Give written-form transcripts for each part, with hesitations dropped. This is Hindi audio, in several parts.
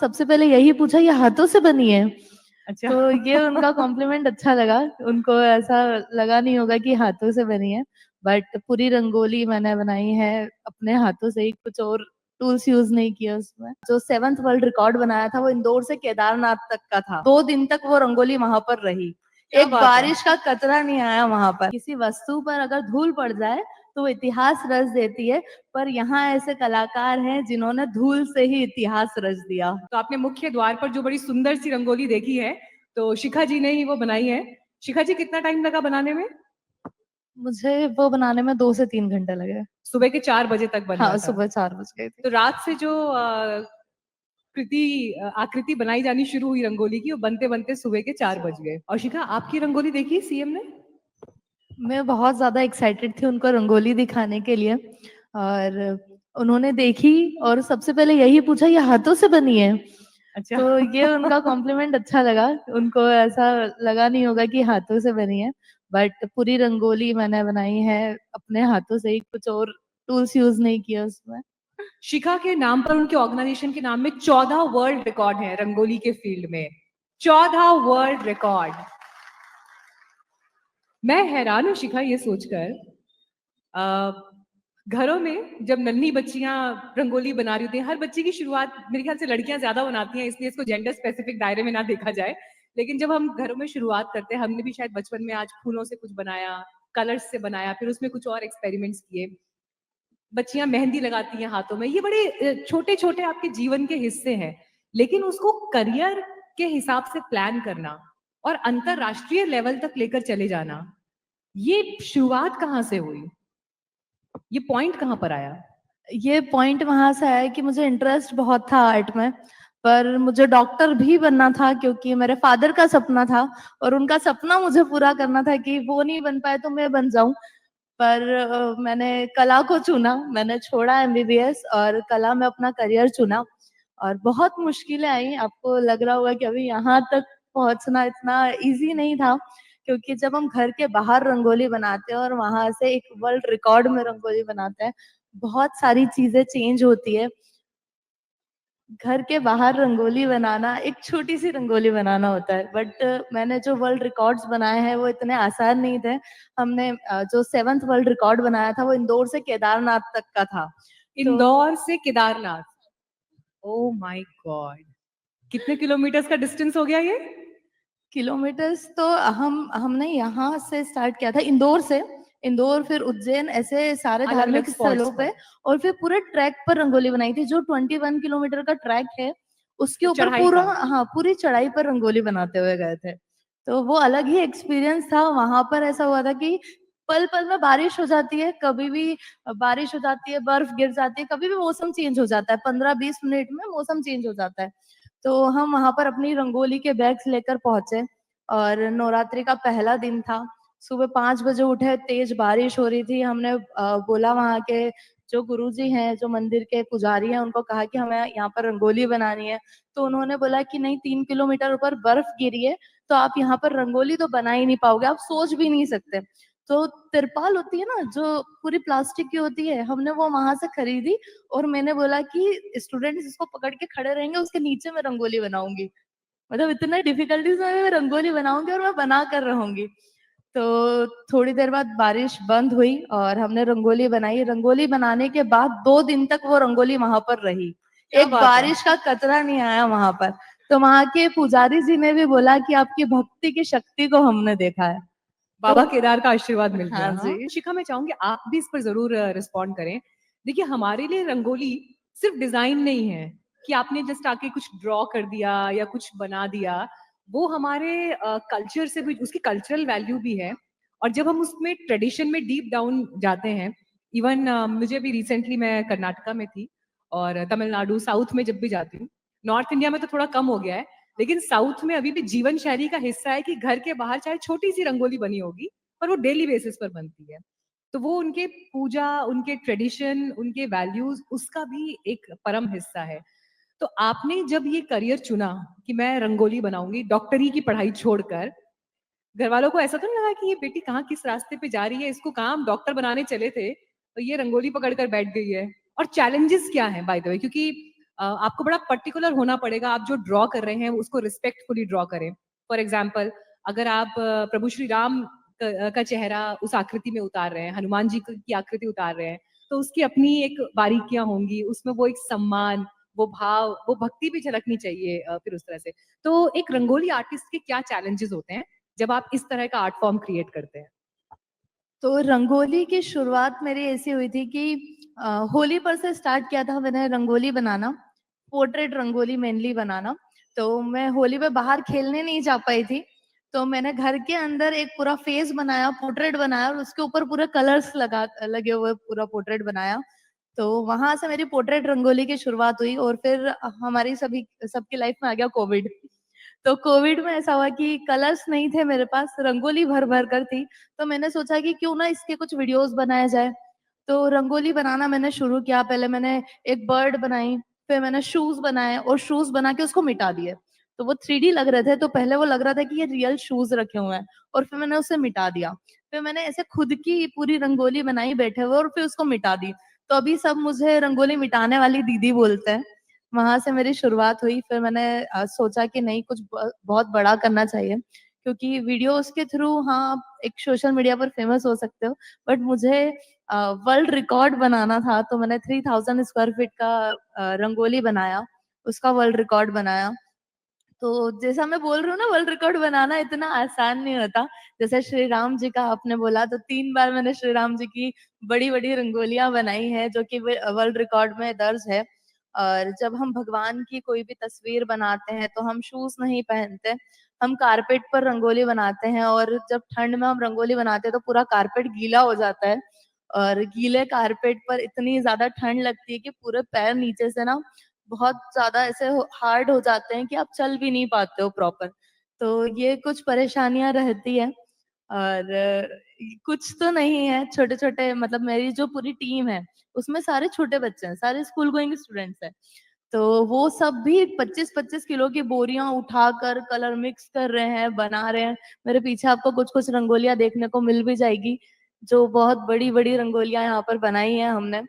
सबसे पहले यही पूछा ये हाथों से बनी है? अच्छा। तो ये उनका कॉम्प्लीमेंट अच्छा लगा। उनको ऐसा लगा नहीं होगा कि हाथों से बनी है, बट पूरी रंगोली मैंने बनाई है अपने हाथों से ही, कुछ और टूल्स यूज नहीं किया उसमें। जो 7th वर्ल्ड रिकॉर्ड बनाया था वो इंदौर से केदारनाथ तक का था। 2 दिन तक वो रंगोली वहां पर रही। क्या एक बात है। बारिश का कतरा नहीं आया वहां पर। किसी वस्तु पर अगर धूल पड़ जाए तो वो इतिहास रच देती है, पर यहाँ ऐसे कलाकार हैं जिन्होंने धूल से ही इतिहास रच दिया। तो आपने मुख्य द्वार पर जो बड़ी सुंदर सी रंगोली देखी है, तो शिखा जी ने ही वो बनाई है। शिखा जी, कितना टाइम लगा बनाने में? मुझे वो बनाने में 2 से 3 घंटे लगे। सुबह के 4 बजे तक बन रहा हाँ, था। सुबह 4 बज गए थे। तो रात से जो आकृति बनाई जानी शुरू हुई रंगोली की, वो बनते बनते सुबह के 4 बज गए। और शिखा, आपकी रंगोली देखी सीएम ने? मैं बहुत ज़्यादा एक्साइटेड थी उनको रंगोली दिखाने के लिए, और उन्होंने देखी और सबसे पहले यही पूछा ये हाथों से बनी है? अच्छा। तो ये उनका कॉम्प्लीमेंट अच्छा लगा। उनको ऐसा लगा नहीं होगा कि हाथों से बनी है, बट पूरी रंगोली मैंने बनाई है अपने हाथों से ही, कुछ और टूल्स यूज नहीं किया उसमें। शिखा के नाम पर, उनके ऑर्गेनाइजेशन के नाम में 14 वर्ल्ड रिकॉर्ड है रंगोली के फील्ड में। 14 वर्ल्ड रिकॉर्ड। मैं हैरान हूं शिखा ये सोचकर, घरों में जब नन्ही बच्चियां रंगोली बना रही होती हैं, हर बच्ची की शुरुआत मेरे ख्याल से लड़कियां ज्यादा बनाती हैं, इसलिए इसको जेंडर स्पेसिफिक दायरे में ना देखा जाए। लेकिन जब हम घरों में शुरुआत करते हैं, हमने भी शायद बचपन में आज फूलों से कुछ बनाया, कलर्स से बनाया, फिर उसमें कुछ और एक्सपेरिमेंट्स किए। बच्चियां मेहंदी लगाती हैं हाथों में, ये बड़े छोटे छोटे आपके जीवन के हिस्से हैं। लेकिन उसको करियर के हिसाब से प्लान करना और अंतरराष्ट्रीय लेवल तक लेकर चले जाना, ये शुरुआत कहाँ से हुई? ये पॉइंट कहाँ पर आया? ये पॉइंट वहां से आया कि मुझे इंटरेस्ट बहुत था आर्ट में, पर मुझे डॉक्टर भी बनना था क्योंकि मेरे फादर का सपना था और उनका सपना मुझे पूरा करना था कि वो नहीं बन पाए तो मैं बन जाऊं। पर मैंने कला को चुना, मैंने छोड़ा एमबीबीएस और कला में अपना करियर चुना। और बहुत मुश्किलें आई, आपको लग रहा होगा कि अभी यहाँ तक पहुंचना इतना इजी नहीं था, क्योंकि जब हम घर के बाहर रंगोली बनाते हैं और वहां से एक वर्ल्ड रिकॉर्ड में रंगोली बनाते हैं, बहुत सारी चीजें चेंज होती है। घर के बाहर रंगोली बनाना एक छोटी सी रंगोली बनाना होता है, बट मैंने जो वर्ल्ड रिकॉर्ड्स बनाए हैं वो इतने आसान नहीं थे। हमने जो 7th वर्ल्ड रिकॉर्ड बनाया था वो इंदौर से केदारनाथ तक का था। तो इंदौर से केदारनाथ। ओ माय गॉड, कितने किलोमीटर्स का डिस्टेंस हो गया ये? किलोमीटर्स तो हमने यहाँ से स्टार्ट किया था इंदौर से, इंदौर फिर उज्जैन, ऐसे सारे अलग अलग धार्मिक स्पॉट्स स्थलों पे, पर। और फिर पूरे ट्रैक पर रंगोली बनाई थी। जो 21 किलोमीटर का ट्रैक है उसके तो ऊपर चढ़ाई पूरा, का। हाँ, पूरी चढ़ाई पर रंगोली बनाते हुए गए थे। तो वो अलग ही एक्सपीरियंस था। वहां पर ऐसा हुआ था कि पल पल में बारिश हो जाती है, कभी भी बारिश हो जाती है, बर्फ गिर जाती है, कभी भी मौसम चेंज हो जाता है, 15-20 मिनट में मौसम चेंज हो जाता है। तो हम वहां पर अपनी रंगोली के बैग्स लेकर पहुंचे और नवरात्रि का पहला दिन था। सुबह 5 बजे उठे, तेज बारिश हो रही थी। हमने बोला वहां के जो गुरुजी हैं, जो मंदिर के पुजारी हैं, उनको कहा कि हमें यहाँ पर रंगोली बनानी है। तो उन्होंने बोला कि नहीं, 3 किलोमीटर ऊपर बर्फ गिरी है तो आप यहाँ पर रंगोली तो बना ही नहीं पाओगे, आप सोच भी नहीं सकते। तो तिरपाल होती है ना जो पूरी प्लास्टिक की होती है, हमने वो वहां से खरीदी और मैंने बोला कि स्टूडेंट्स इसको पकड़ के खड़े रहेंगे, उसके नीचे मैं रंगोली बनाऊंगी। मतलब इतना डिफिकल्टीज में मैं रंगोली बनाऊंगी और मैं बना कर रहूंगी। तो थोड़ी देर बाद बारिश बंद हुई और हमने रंगोली बनाई। रंगोली बनाने के बाद 2 दिन तक वो रंगोली वहां पर रही। क्या एक बात है। बारिश का कतरा नहीं आया वहां पर। तो वहां के पुजारी जी ने भी बोला कि आपकी भक्ति की शक्ति को हमने देखा है। बाबा तो केदार का आशीर्वाद मिल गया। हाँ हाँ जी। शिखा, मैं चाहूंगी आप भी इस पर जरूर रिस्पॉन्ड करें। देखिए, हमारे लिए रंगोली सिर्फ डिजाइन नहीं है कि आपने जस्ट आके कुछ ड्रॉ कर दिया या कुछ बना दिया। वो हमारे कल्चर से भी, उसकी कल्चरल वैल्यू भी है। और जब हम उसमें ट्रेडिशन में डीप डाउन जाते हैं, इवन मुझे भी रिसेंटली, मैं कर्नाटका में थी और तमिलनाडु, साउथ में जब भी जाती हूँ, नॉर्थ इंडिया में तो थोड़ा कम हो गया है, लेकिन साउथ में अभी भी जीवन शैली का हिस्सा है कि घर के बाहर चाहे छोटी सी रंगोली बनी होगी, पर वो डेली बेसिस पर बनती है। तो वो उनके पूजा, उनके ट्रेडिशन, उनके वैल्यूज, उसका भी एक परम हिस्सा है। तो आपने जब ये करियर चुना कि मैं रंगोली बनाऊंगी, डॉक्टरी की पढ़ाई छोड़कर, घर वालों को ऐसा तो नहीं लगा कि ये बेटी कहाँ किस रास्ते पे जा रही है, इसको कहाँ हम डॉक्टर बनाने चले थे तो ये रंगोली पकड़ कर बैठ गई है? और चैलेंजेस क्या है बाय द वे, क्योंकि आपको बड़ा पर्टिकुलर होना पड़ेगा, आप जो ड्रॉ कर रहे हैं उसको रिस्पेक्टफुली ड्रॉ करें। फॉर एग्जाम्पल, अगर आप प्रभु श्री राम का चेहरा उस आकृति में उतार रहे हैं, हनुमान जी की आकृति उतार रहे हैं, तो उसकी अपनी एक बारीकियां होंगी, उसमें वो एक सम्मान, वो भाव, वो भक्ति भी झलकनी चाहिए फिर उस तरह से। तो एक रंगोली आर्टिस्ट के क्या चैलेंजेस होते हैं जब आप इस तरह का आर्ट फॉर्म क्रिएट करते हैं? तो रंगोली की शुरुआत मेरी ऐसी हुई थी कि होली पर से स्टार्ट किया था मैंने रंगोली बनाना, पोर्ट्रेट रंगोली मेनली बनाना। तो मैं होली पे बाहर खेलने नहीं जा पाई थी, तो मैंने घर के अंदर एक पूरा फेस बनाया, पोर्ट्रेट बनाया और उसके ऊपर पूरे कलर्स लगे हुए पूरा पोर्ट्रेट बनाया। तो वहां से मेरी पोर्ट्रेट रंगोली की शुरुआत हुई और फिर हमारी सबकी लाइफ में आ गया कोविड। तो कोविड में ऐसा हुआ कि कलर्स नहीं थे मेरे पास, रंगोली भर भर कर थी। तो मैंने सोचा कि क्यों ना इसके कुछ वीडियोस बनाया जाए। तो रंगोली बनाना मैंने शुरू किया। पहले मैंने एक बर्ड बनाई, फिर मैंने शूज बनाए और शूज बना के उसको मिटा दिए। तो वो 3D लग रहे थे, तो पहले वो लग रहा था कि ये रियल शूज रखे हुए हैं, और फिर मैंने उसे मिटा दिया। फिर मैंने ऐसे खुद की पूरी रंगोली बनाई बैठे हुए और फिर उसको मिटा दी। तो अभी सब मुझे रंगोली मिटाने वाली दीदी बोलते हैं। वहां से मेरी शुरुआत हुई। फिर मैंने सोचा कि नहीं, कुछ बहुत बड़ा करना चाहिए, क्योंकि वीडियोस के थ्रू हाँ आप एक सोशल मीडिया पर फेमस हो सकते हो, बट मुझे वर्ल्ड रिकॉर्ड बनाना था। तो मैंने 3000 स्क्वायर फीट का रंगोली बनाया, उसका वर्ल्ड रिकॉर्ड बनाया। तो जैसा मैं बोल रही हूँ ना, वर्ल्ड रिकॉर्ड बनाना इतना आसान नहीं होता। जैसे श्री राम जी का आपने बोला, तो 3 बार मैंने श्री राम जी की बड़ी बड़ी रंगोलियां बनाई है, जो कि वर्ल्ड रिकॉर्ड में दर्ज है। और जब हम भगवान की कोई भी तस्वीर बनाते हैं तो हम शूज नहीं पहनते, हम कारपेट पर रंगोली बनाते हैं। और जब ठंड में हम रंगोली बनाते हैं तो पूरा कारपेट गीला हो जाता है, और गीले कारपेट पर इतनी ज्यादा ठंड लगती है कि पूरे पैर नीचे से ना बहुत ज्यादा ऐसे हार्ड हो जाते हैं कि आप चल भी नहीं पाते हो प्रॉपर। तो ये कुछ परेशानियां रहती है। और कुछ तो नहीं है, छोटे छोटे, मतलब मेरी जो पूरी टीम है उसमें सारे छोटे बच्चे हैं, सारे स्कूल गोइंग स्टूडेंट्स हैं। तो वो सब भी 25-25 किलो की बोरियां उठाकर कलर मिक्स कर रहे हैं, बना रहे हैं। मेरे पीछे आपको कुछ कुछ रंगोलियां देखने को मिल भी जाएगी, जो बहुत बड़ी बड़ी रंगोलियां यहाँ पर बनाई हैं हमने।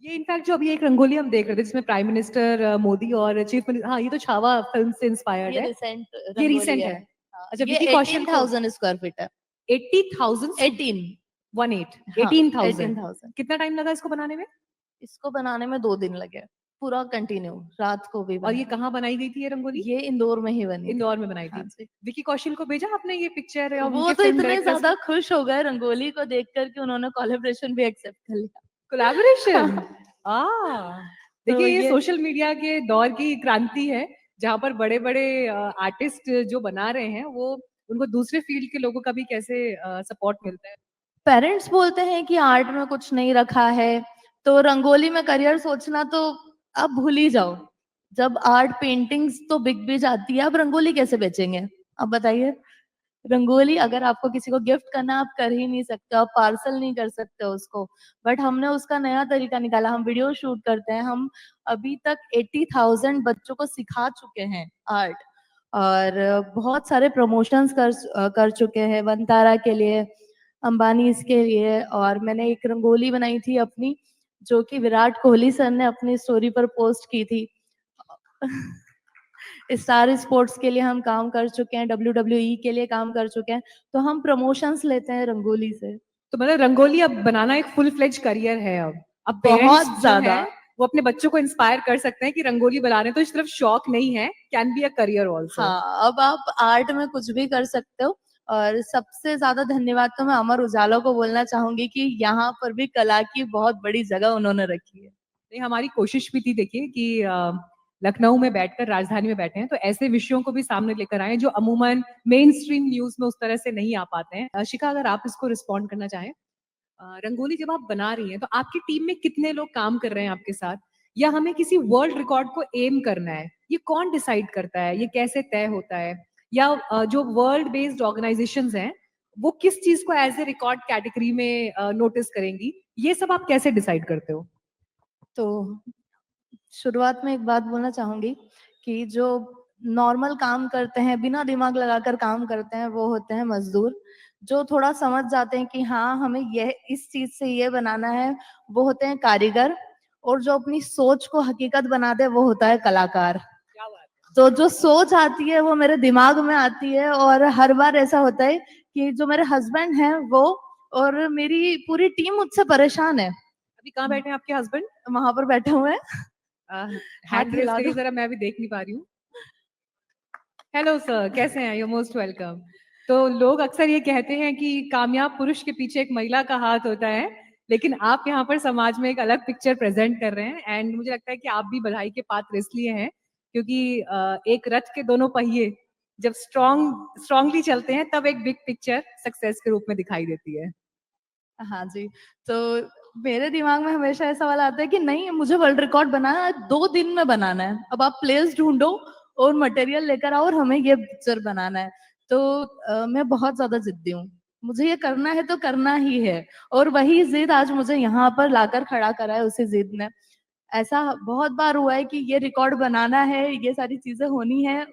ये इनफैक्ट जो अभी एक रंगोली हम देख रहे थे जिसमें प्राइम मिनिस्टर मोदी और चीफ मिनिस्टर, हाँ ये तो छावा फिल्म से इंस्पायर्ड ये है। रिसेंट ये रंगोली रीसेंट है। है। हाँ, अच्छा, ये विकी कौशल एटीन को थाउजेंड स्क्वायर फीट है। 80,000 18। 18 हाँ, 18,000। 18,000। कितना टाइम लगा इसको बनाने में? इसको बनाने में 2 दिन लगे, पूरा कंटिन्यू, रात को भी और ये बनाया। कहाँ बनाई गई थी ये रंगोली? ये इंदौर में ही बनी थी। इंदौर में बनाई हाँ थी। जी। विकी कौशल को भेजा आपने ये पिक्चर या वो उनके तो फिल्म इतने डायरेक्टर्स ज्यादा को? खुश हो गए रंगोली को देख कर कि उन्होंने कोलैबोरेशन भी एक्सेप्ट कर लिया। कोलैबोरेशन। हाँ, आ देखिए, तो ये ये सोशल मीडिया के दौर की क्रांति है, जहां पर बड़े बड़े आर्टिस्ट जो बना रहे हैं वो, उनको दूसरे फील्ड के लोगों का भी कैसे सपोर्ट मिलता है। पेरेंट्स बोलते हैं कि आर्ट में कुछ नहीं रखा है, तो रंगोली में करियर सोचना तो आप भूल ही जाओ। जब आर्ट पेंटिंग्स तो बिक भी जाती है, अब रंगोली कैसे बेचेंगे? अब बताइए। रंगोली अगर आपको किसी को गिफ्ट करना, आप कर ही नहीं सकते, आप पार्सल नहीं कर सकते उसको। बट हमने उसका नया तरीका निकाला, हम वीडियो शूट करते हैं। हम अभी तक 80,000 बच्चों को सिखा चुके हैं आर्ट, और बहुत सारे प्रमोशंस कर चुके हैं, वनतारा के लिए, अंबानी इसके लिए। और मैंने एक रंगोली बनाई थी अपनी, जो कि विराट कोहली सर ने अपनी स्टोरी पर पोस्ट की थी। स्टार स्पोर्ट्स के लिए हम काम कर चुके हैं, WWE के लिए काम कर चुके हैं। तो हम प्रमोशंस लेते हैं रंगोली से। तो मतलब रंगोली अब बनाना एक फुल फ्लेज करियर है। अब पेरेंट्स बहुत जो ज्यादा। हैं वो अपने बच्चों को इंस्पायर कर सकते हैं कि रंगोली बनाने तो सिर्फ शौक नहीं है, can be a career also. हाँ, अब आप आर्ट में कुछ भी कर सकते हो। और सबसे ज्यादा धन्यवाद तो मैं अमर उजाला को बोलना चाहूंगी कि यहाँ पर भी कला की बहुत बड़ी जगह उन्होंने रखी है। नहीं, हमारी कोशिश भी थी देखिए कि लखनऊ में बैठकर, राजधानी में बैठे हैं तो ऐसे विषयों को भी सामने लेकर आए जो अमूमन मेन स्ट्रीम न्यूज में उस तरह से नहीं आ पाते हैं। शिखा, अगर आप इसको रिस्पॉन्ड करना चाहें, रंगोली जब आप बना रही हैं तो आपकी टीम में कितने लोग काम कर रहे हैं आपके साथ, या हमें किसी वर्ल्ड रिकॉर्ड को एम करना है, ये कौन डिसाइड करता है, ये कैसे तय होता है? या जो वर्ल्ड बेस्ड ऑर्गेनाइजेशंस हैं वो किस चीज को एज ए रिकॉर्ड कैटेगरी में नोटिस करेंगी, ये सब आप कैसे डिसाइड करते हो? तो शुरुआत में एक बात बोलना चाहूंगी कि जो नॉर्मल काम करते हैं, बिना दिमाग लगाकर काम करते हैं, वो होते हैं मजदूर। जो थोड़ा समझ जाते हैं कि हाँ हमें यह इस चीज से ये बनाना है, वो होते हैं कारीगर। और जो अपनी सोच को हकीकत बना दे वो होता है कलाकार। क्या बात है। तो जो सोच आती है वो मेरे दिमाग में आती है, और हर बार ऐसा होता है कि जो मेरे हस्बैंड हैं वो और मेरी पूरी टीम मुझसे परेशान है। अभी कहाँ बैठे हैं आपके हस्बैंड? वहां पर बैठे हुए हैं। हाथ हैंड रेस हिला करिए दो। जरा, मैं भी देख नहीं पा रही हूँ। हेलो सर, कैसे हैं? You most welcome. तो लोग अक्सर ये कहते हैं कि कामयाब पुरुष के पीछे एक महिला का हाथ होता है, लेकिन आप यहाँ पर समाज में एक अलग पिक्चर प्रेजेंट कर रहे हैं, एंड मुझे लगता है कि आप भी बधाई के पात्र इसलिए हैं क्योंकि एक रथ के दोनों पहिए जब स्ट्रांगली चलते हैं तब एक बिग पिक्चर सक्सेस के रूप में दिखाई देती है। हाँ जी, तो मेरे दिमाग में हमेशा ऐसा वाला आता है कि नहीं, मुझे वर्ल्ड रिकॉर्ड बनाना है, 2 दिन में बनाना है। अब आप प्लेस ढूँढो और मटेरियल लेकर आओ और हमें ये पिक्चर बनाना है। तो मैं बहुत ज़्यादा ज़िद्दी हूँ। मुझे ये करना है तो करना ही है, और वही ज़िद आज मुझे यहाँ पर लाकर खड़ा करा है उसी ज़िद ने। ऐसा बहुत बार हुआ है कि ये रिकॉर्ड बनाना है, ये सारी चीज़ें होनी है,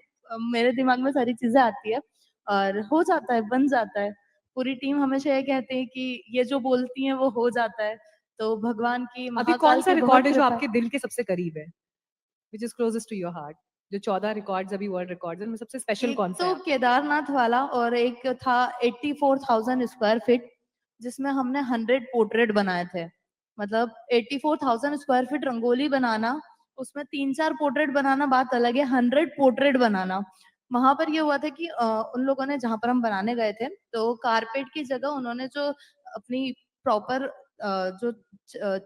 मेरे दिमाग में सारी चीज़ें आती है और हो जाता है, बन जाता है। पूरी टीम हमेशा ये कहते हैं कि ये जो बोलती हैं वो हो जाता है। तो भगवान की, अभी कौन महाकाल सा की बहुत रिकॉर्ड है जो कृपा है। आपके दिल के सबसे करीब है, which is closest to your heart? जो 14 रिकॉर्ड्स अभी वर्ल्ड रिकॉर्ड्स हैं, उनमें सबसे स्पेशल एक कौन सा है तो आपके लिए? केदारनाथ वाला, और एक था 84,000 स्क्वायर फीट, जिसमें हमने 100 पोर्ट्रेट बनाए थे। मतलब 84,000 स्क्वायर फीट रंगोली बनाना, उसमें 3-4 पोर्ट्रेट बनाना बात अलग है, 100 पोर्ट्रेट बनाना। वहां पर ये हुआ था कि उन लोगों ने, जहां पर हम बनाने गए थे, तो कारपेट की जगह उन्होंने जो अपनी प्रॉपर जो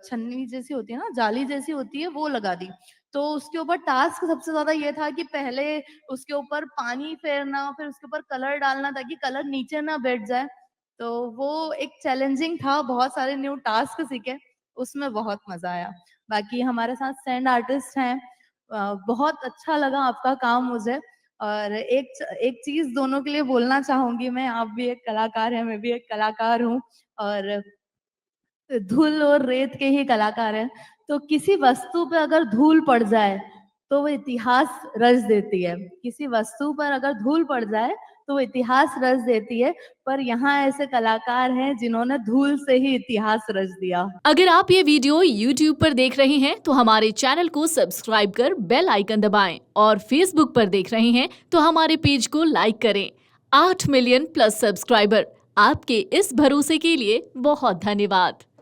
छन्नी जैसी होती है ना, जाली जैसी होती है, वो लगा दी। तो उसके ऊपर टास्क सबसे ज्यादा ये था कि पहले उसके ऊपर पानी फेरना, फिर उसके ऊपर कलर डालना ताकि कलर नीचे ना बैठ जाए। तो वो एक चैलेंजिंग था, बहुत सारे न्यू टास्क सीखे, उसमें बहुत मजा आया। बाकी हमारे साथ सैंड आर्टिस्ट हैं, बहुत अच्छा लगा आपका काम मुझे। और एक चीज दोनों के लिए बोलना चाहूंगी मैं, आप भी एक कलाकार हैं, मैं भी एक कलाकार हूँ, और धूल और रेत के ही कलाकार हैं। तो किसी वस्तु पे अगर धूल पड़ जाए तो वो इतिहास रच देती है, किसी वस्तु पर अगर धूल पड़ जाए तो वो इतिहास रच देती है। पर यहाँ ऐसे कलाकार हैं जिन्होंने धूल से ही इतिहास रच दिया। अगर आप ये वीडियो YouTube पर देख रहे हैं तो हमारे चैनल को सब्सक्राइब कर बेल आइकन दबाएं, और Facebook पर देख रहे हैं तो हमारे पेज को लाइक करें। 8 मिलियन प्लस सब्सक्राइबर, आपके इस भरोसे के लिए बहुत धन्यवाद।